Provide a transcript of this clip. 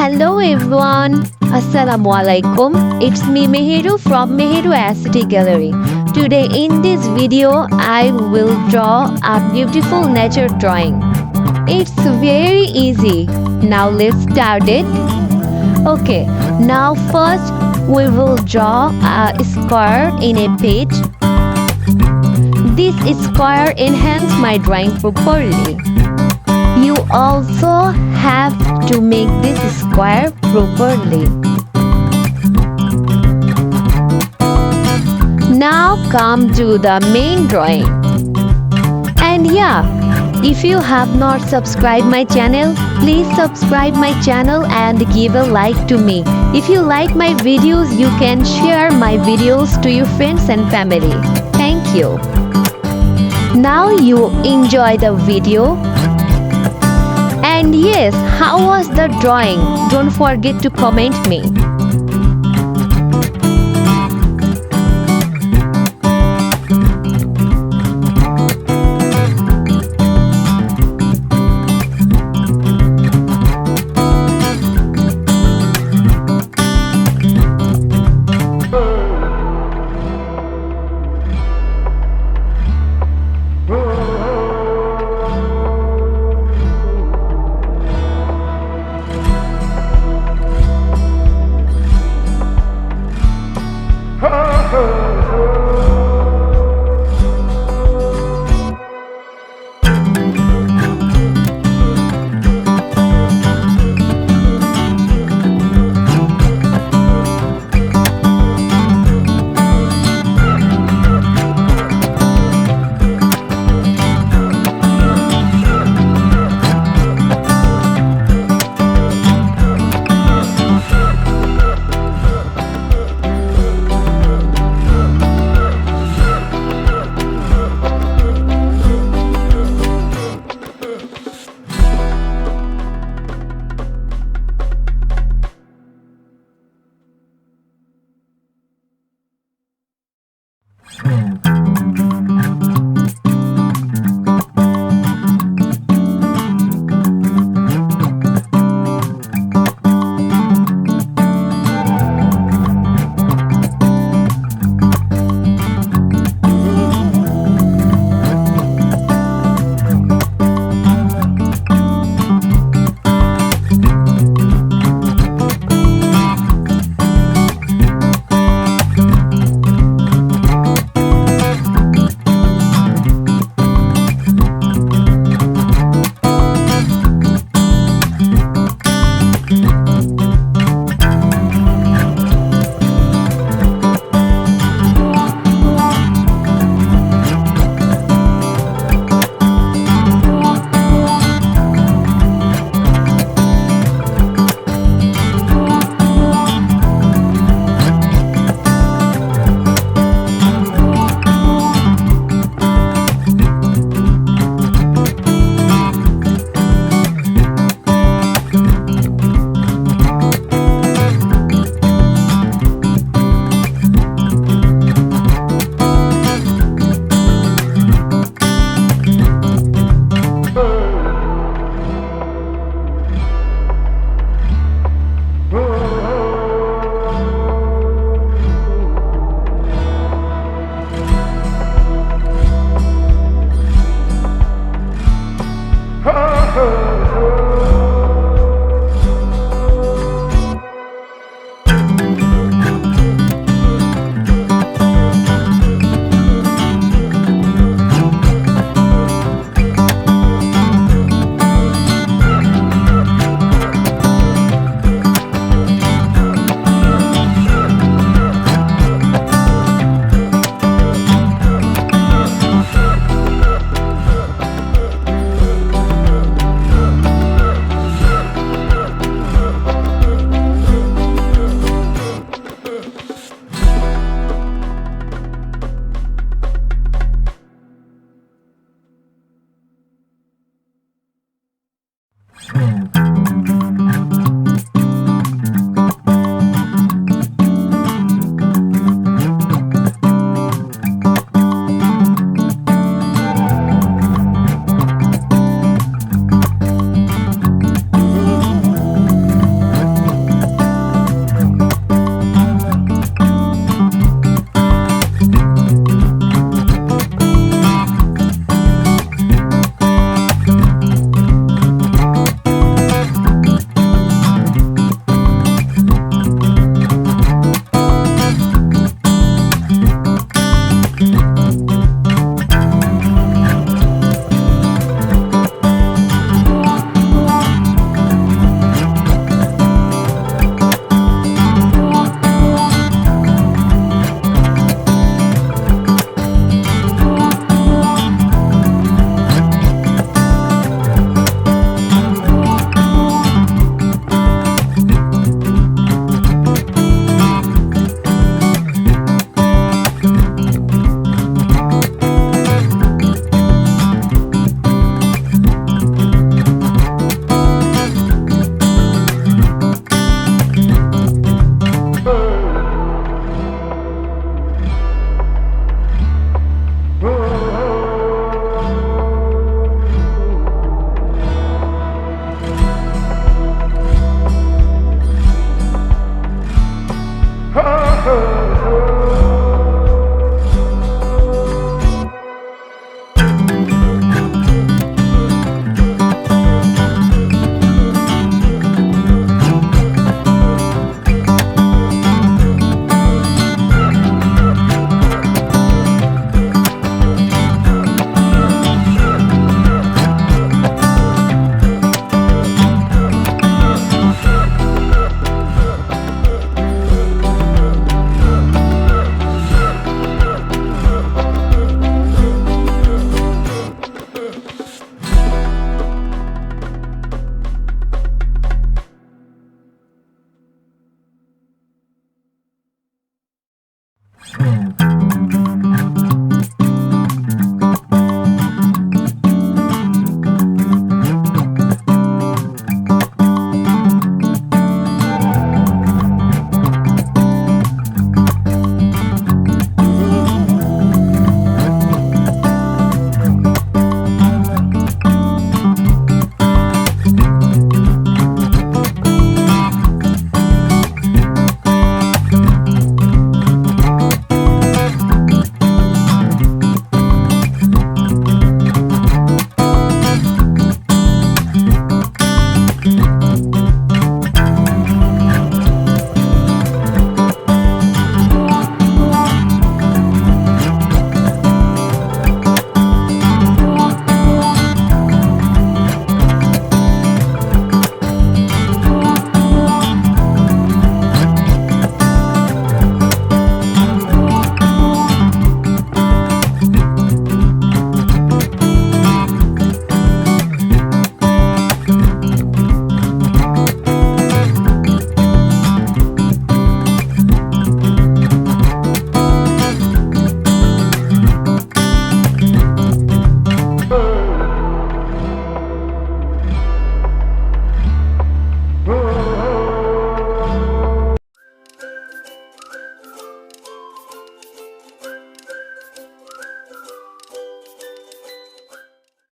Hello everyone, Assalamualaikum. It's me Meheru from Meheru Aesthetic Gallery. Today in this video, I will draw a beautiful nature drawing. It's very easy. Now let's start it. Okay, now first we will draw a square in a page. This square enhances my drawing properly. You also have to make this square properly. Now come to the main drawing. And yeah, if you have not subscribed my channel, please subscribe my channel and give a like to me. If you like my videos, you can share my videos to your friends and family. Thank you. Now you enjoy the video. And yes, how was the drawing? Don't forget to comment me.